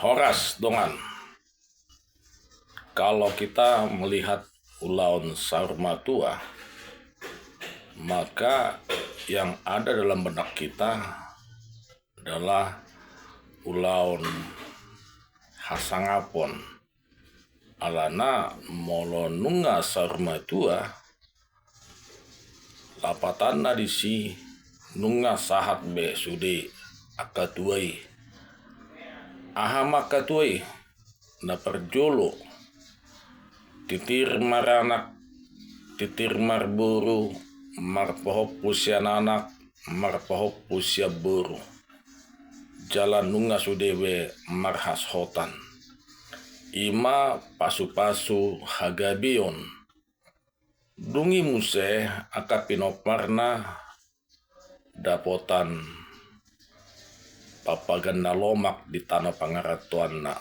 Horas dongan. Kalau kita melihat ulaun Saurmatua, maka yang ada dalam benak kita adalah ulaun hasangapon alana molo nunga Saurmatua lapatana disi nunga sahat be sude akatuai ahama katuai na perjolo titir maranak titir marburu marpohop pusia nanak marpohop pusia buru jalan nunga sudewe marhas hotan ima pasu-pasu hagabion dungi muse akapinoparna dapotan papaganda lomak di tanah pangaratuan na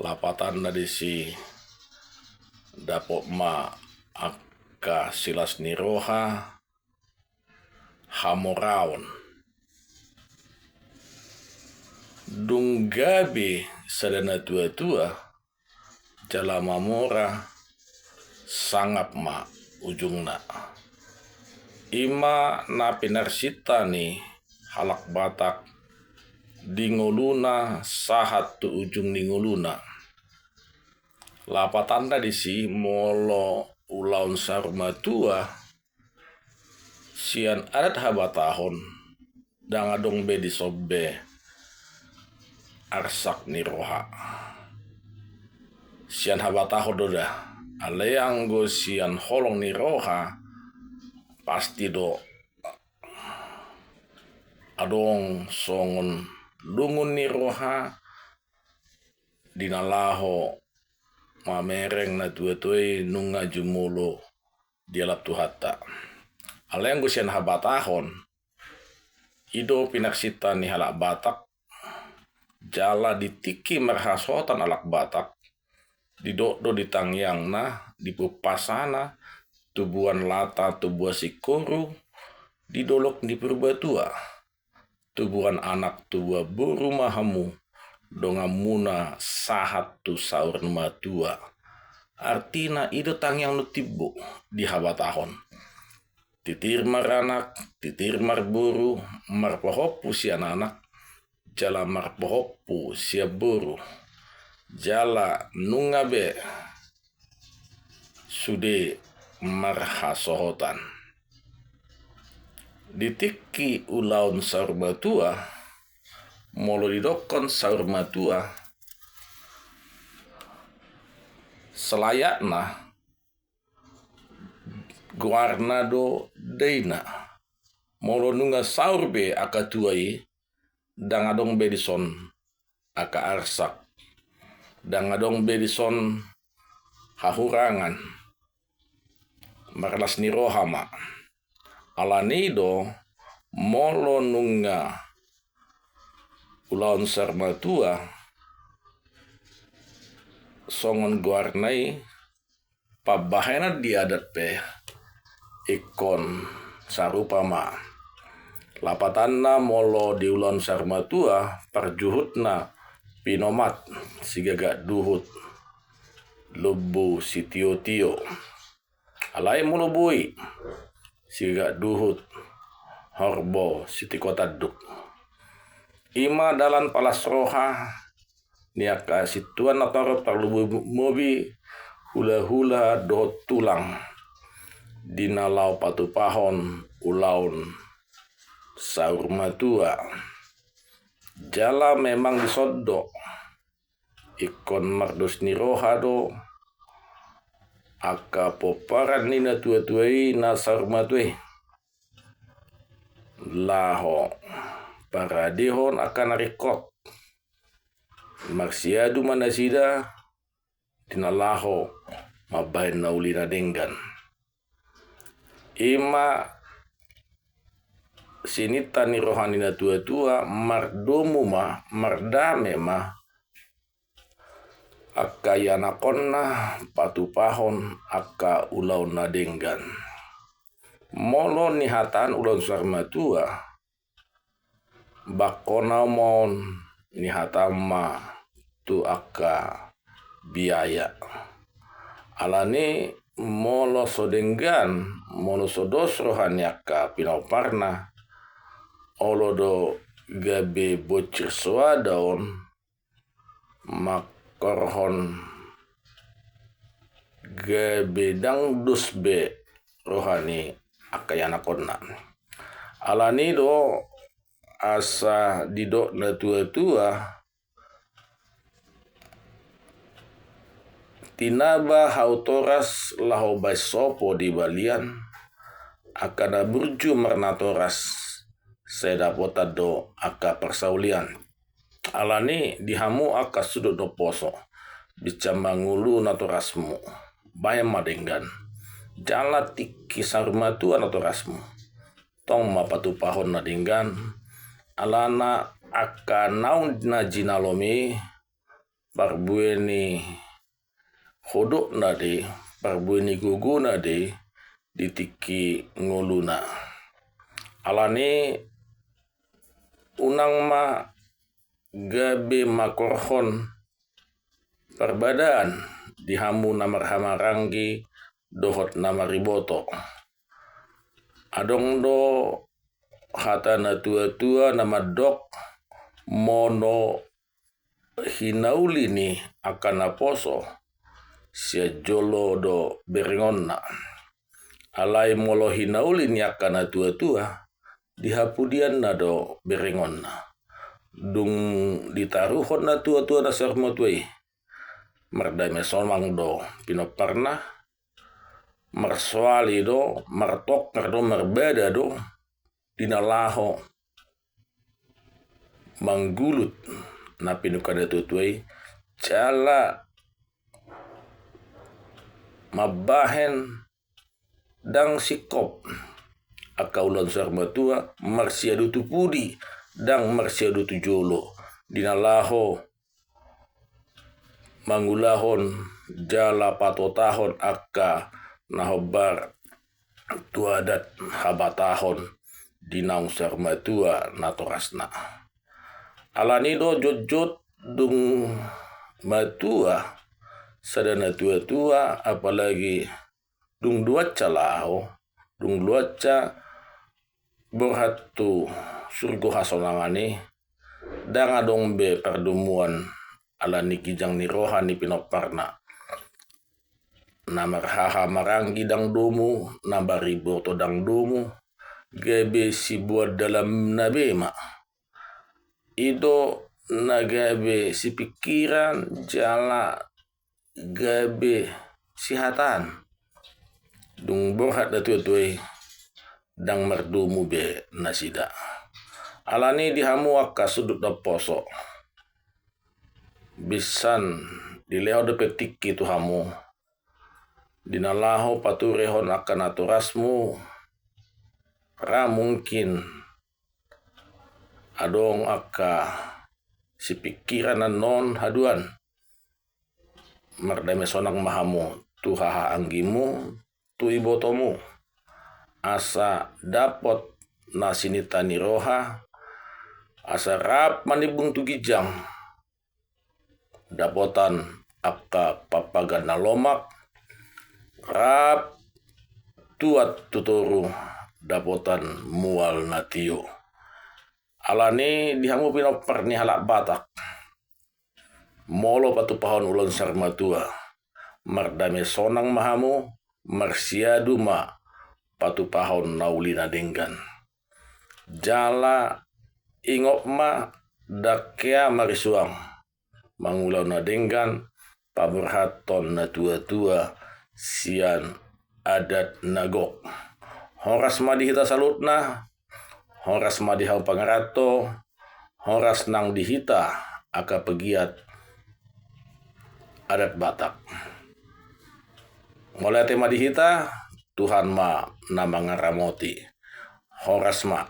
lapatan na disi dapot ma aka silas niroha hamoraon dunggabi sadana tua-tua jalamamora sangap ma ujungna ima na pinarsita ni halak batak dingoluna sahat tu ujung dingoluna lapatanda disi molo ulaun Saurmatua sian adat habatahon dangadong be disobbe arsak niroha sian habatahon doda aleanggo sian holong niroha pasti do adong songon lungun niroha dinalaho mamereng na tuetue nunga jumulo dialap tuhata aleanggo sian habatahon ido pinaksita ni halak batak jala ditiki merhasotan alak batak didokdo ditangyang na dipupasana tubuan lata tubuan sikoru didolok di purbatua tubuan anak tubuan buru mahamu dongamuna sahat tu Saurmatua artina ido tangyang nutibu di habatahon titir maranak titir marburu marpohopu sian anak jala marpohopu sia buru jala nungabe sude marhasohotan ditiki ulaun Saurmatua molo didokon Saurmatua selayakna guarnado deina molo nunga saurbe akatuai dangadong bedison aka arsak dangadong bedison hahurangan marlas nirohama alanido molo nunga ulaun Saurmatua songon guarnai pabahena diadat pe ikon sarupama lapatanna molo di ulaun Saurmatua parjuhutna pinomat sigaga duhut lubu sitio-tio alai mulubui sigaga duhut horbo sitikotaduk ima dalan palas roha niaka situan natoro parlubu mobi hula-hula do tulang dinalau patupahon ulaun Saurmatua jala memang disodok ikon mardus niroha do aka poparan nina tua-tuai na Saurmatue laho paradihon akan rekod maksiadu manasida dinalaho mabain naulina denggan ima sinita ni rohanina tua-tua mardomu ma mardame ma akayana konna patupahon aka ulau nadenggan molo nihatan ulaun Saurmatua bakona mon ni hatama tu aka biaya. Alani molo sodenggan molo sodos rohani aka pinoparna olodo gabe bocir swadaon makorhon gabe dangdus be rohani akayana konna. Alani do asa didok na tua-tua tinaba hautoras laho baisopo di balian akana burju marnatoras sedapota do aka persaulian. Alani dihamu aka sudut do poso bica mangulu natorasmu bayam madenggan jala tiki sarumatu natorasmu tong mapatu pahon nadenggan alana aka naun na jinalomi parbueni hodok nade parbueni gugu nade ditiki nguluna. Alani unang ma gabe makorhon perbadaan dihamu namar hamarangi dohot namariboto adong do hatana tua-tua nama dok mono hinauli ni akan naposo sia jolo do berengonna alai molo hinauli ni akan tua-tua dihapudian na do berengonna dung ditaruhon na tua-tua na sarmotwei mardai mesomang do pinoparna marsoali do martok do marbeda do dinalaho manggulut na pinukada tutuai jala mabahen dang sikop akaulan sarmatua marsiadu tupudi dang marsiadu tujolo dinalaho mangulahon jala patotahon aka nahobar tuadat habatahon dinaung sarmatua natorasna. Alani do jot-jot dung matua sadana tua-tua apalagi dung duaca lao dung duaca berhatu surgo hasonangani dang adong be perdumuan alani kijang ni rohani pinoparna namar haha marangi dang domu nabari boto dang domu gabe si buat dalam nabema ido nagabe si pikiran jala gabe sihatan dung borhat datu-tuai dang merdumu be nasida. Alani dihamu aka sudut da poso bisan dileho de petiki tu hamu dinalaho paturehon akan aturasmu ra mungkin adong aka si pikiran non haduan mardame sonang mahamu tu haha anggimu tu ibotomu asa dapot nasinitani roha asa rap manibung tu gijang dapotan aka papagan nalomak rap tuat tutoru dapotan mual natio. Alani dihamu pinopar ni halak batak molo patu pahon ulon sarmatua mardame sonang mahamu marsiadu ma patu pahon naulina denggan jala ingop ma dakea marisuang mangulau na denggan paberhaton na tua-tua sian adat nagok horas madi hita salutna horas madi hau pangarato horas nang dihita aka pegiat adat Batak mulai tema dihita Tuhan ma nama ngaramoti horas ma